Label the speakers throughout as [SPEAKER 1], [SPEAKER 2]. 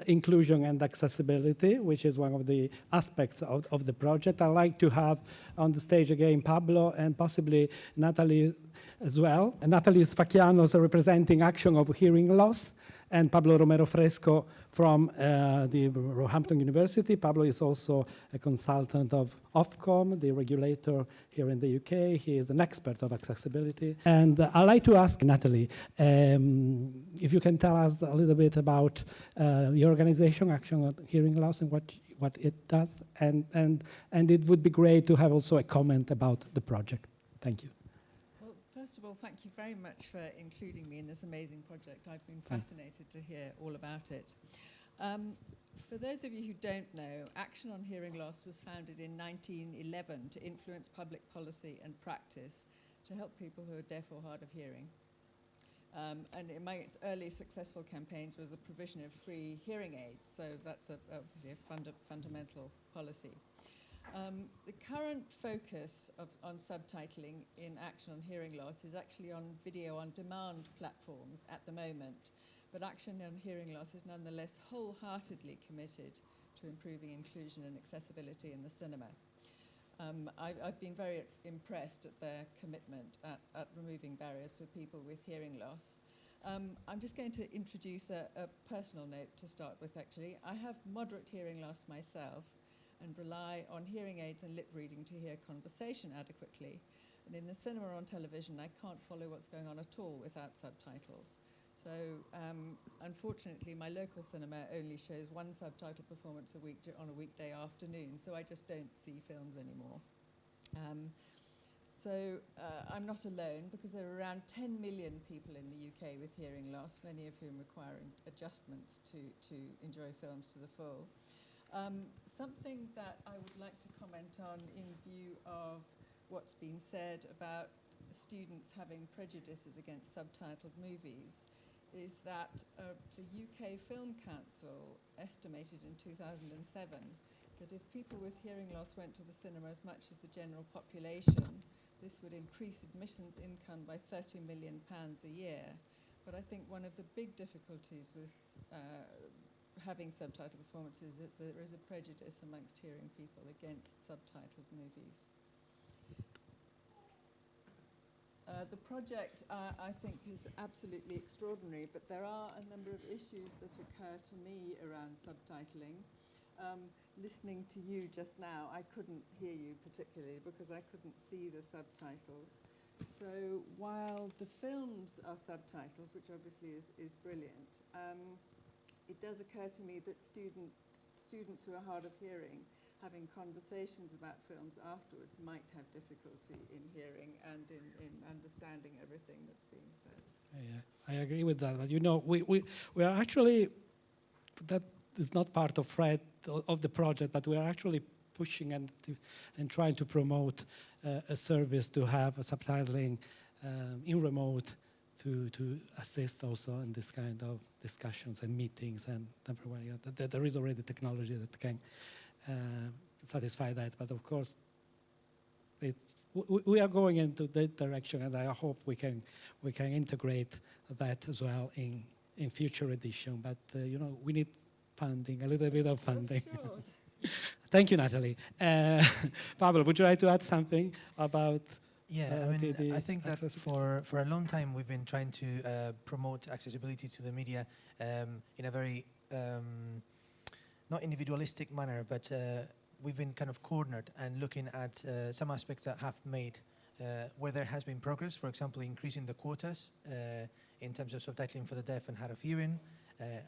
[SPEAKER 1] inclusion and accessibility, which is one of the aspects of the project. I'd like to have on the stage again Pablo and possibly Nathalie as well. And Nathalie Sfakianos representing Action of Hearing Loss, and Pablo Romero Fresco from the Roehampton University. Pablo is also a consultant of Ofcom, the regulator here in the UK. He is an expert of accessibility. And I'd like to ask Nathalie, if you can tell us a little bit about your organization, Action on Hearing Loss, and what it does. And it would be great to have also a comment about the project. Thank you.
[SPEAKER 2] First of all, thank you very much for including me in this amazing project. I've been fascinated to hear all about it. For those of you who don't know, Action on Hearing Loss was founded in 1911 to influence public policy and practice to help people who are deaf or hard of hearing. And among its early successful campaigns was the provision of free hearing aids, so that's obviously a fundamental policy. The current focus on subtitling in Action on Hearing Loss is actually on video on demand platforms at the moment, but Action on Hearing Loss is nonetheless wholeheartedly committed to improving inclusion and accessibility in the cinema. I've been very impressed at their commitment at removing barriers for people with hearing loss. I'm just going to introduce a personal note to start with, actually. I have moderate hearing loss myself, and rely on hearing aids and lip reading to hear conversation adequately. And in the cinema or on television, I can't follow what's going on at all without subtitles. So unfortunately, my local cinema only shows one subtitle performance a week on a weekday afternoon, so I just don't see films anymore. I'm not alone, because there are around 10 million people in the UK with hearing loss, many of whom require adjustments to enjoy films to the full. Something that I would like to comment on in view of what's been said about students having prejudices against subtitled movies is that the UK Film Council estimated in 2007 that if people with hearing loss went to the cinema as much as the general population, this would increase admissions income by £30 million a year. But I think one of the big difficulties with having subtitled performances, that there is a prejudice amongst hearing people against subtitled movies. The project, I think, is absolutely extraordinary, but there are a number of issues that occur to me around subtitling. Listening to you just now, I couldn't hear you particularly because I couldn't see the subtitles. So while the films are subtitled, which obviously is brilliant, it does occur to me that students who are hard of hearing, having conversations about films afterwards, might have difficulty in hearing and in understanding everything that's being said.
[SPEAKER 1] Yeah, I agree with that. But you know, we are actually, that is not part of Fred of the project, but we are actually pushing and trying to promote a service to have a subtitling in remote to assist also in this kind of discussions and meetings and everywhere. There is already technology that can satisfy that, but of course we are going into that direction, and I hope we can integrate that as well in future edition. But you know, we need funding, a little bit of funding.
[SPEAKER 2] Sure.
[SPEAKER 1] Thank you, Nathalie. Pablo, would you like to add something about?
[SPEAKER 3] Yeah, I think that for a long time we've been trying to promote accessibility to the media in a very not individualistic manner, but we've been kind of cornered and looking at some aspects that have made where there has been progress, for example, increasing the quotas in terms of subtitling for the deaf and hard of hearing,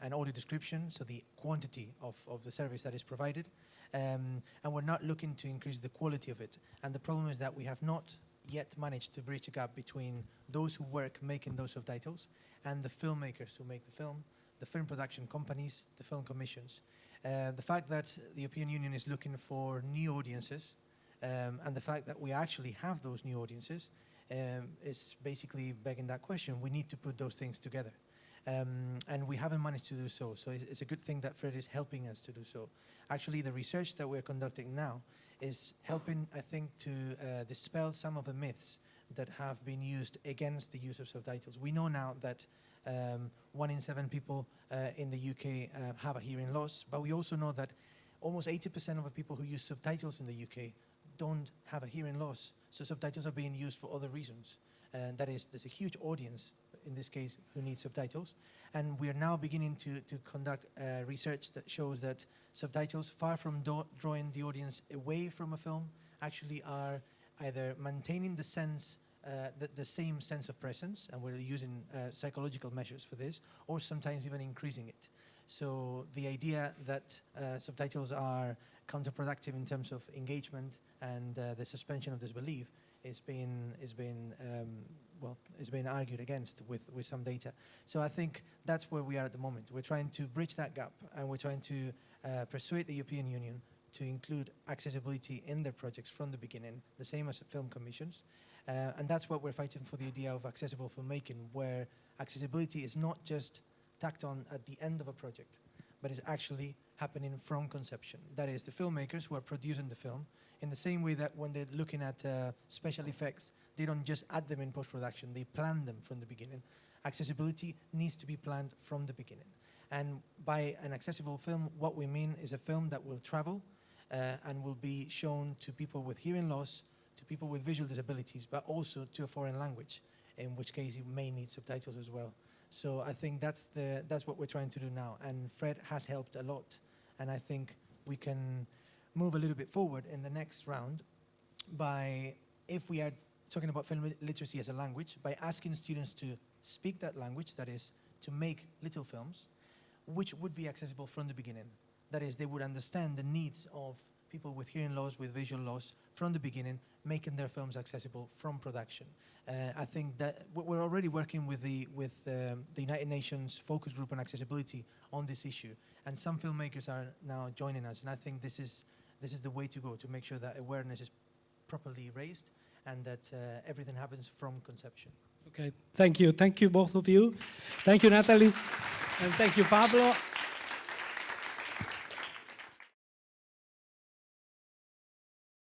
[SPEAKER 3] and audio description, so the quantity of the service that is provided, and we're not looking to increase the quality of it. And the problem is that we have not yet managed to bridge a gap between those who work making those subtitles and the filmmakers who make the film, the film production companies, the film commissions. The fact that the European Union is looking for new audiences, and the fact that we actually have those new audiences is basically begging that question. We need to put those things together. And we haven't managed to do so. So it's a good thing that Fred is helping us to do so. Actually, the research that we're conducting now is helping, I think, to dispel some of the myths that have been used against the use of subtitles. We know now that 1 in 7 people in the UK have a hearing loss, but we also know that almost 80% of the people who use subtitles in the UK don't have a hearing loss. So subtitles are being used for other reasons. And that is, there's a huge audience, in this case, who needs subtitles. And we are now beginning to conduct research that shows that subtitles, far from drawing the audience away from a film, actually are either maintaining the sense, the same sense of presence, and we're using psychological measures for this, or sometimes even increasing it. So the idea that subtitles are counterproductive in terms of engagement and the suspension of disbelief is being argued against with some data. So I think that's where we are at the moment. We're trying to bridge that gap, and we're trying to persuade the European Union to include accessibility in their projects from the beginning, the same as film commissions. And that's what we're fighting for, the idea of accessible filmmaking, where accessibility is not just tacked on at the end of a project, but is actually happening from conception. That is, the filmmakers who are producing the film, in the same way that when they're looking at special effects, they don't just add them in post-production, they plan them from the beginning. Accessibility needs to be planned from the beginning. And by an accessible film, what we mean is a film that will travel and will be shown to people with hearing loss, to people with visual disabilities, but also to a foreign language, in which case you may need subtitles as well. So I think that's what we're trying to do now, and Fred has helped a lot, and I think we can move a little bit forward in the next round by, if we are talking about film literacy as a language, by asking students to speak that language, that is, to make little films, which would be accessible from the beginning. That is, they would understand the needs of people with hearing loss, with visual loss, from the beginning, making their films accessible from production. I think that we're already working with the United Nations focus group on accessibility on this issue, and some filmmakers are now joining us, and I think this is the way to go, to make sure that awareness is properly raised and that everything happens from conception.
[SPEAKER 1] Okay, thank you both of you. Thank you, Nathalie, and thank you, Pablo.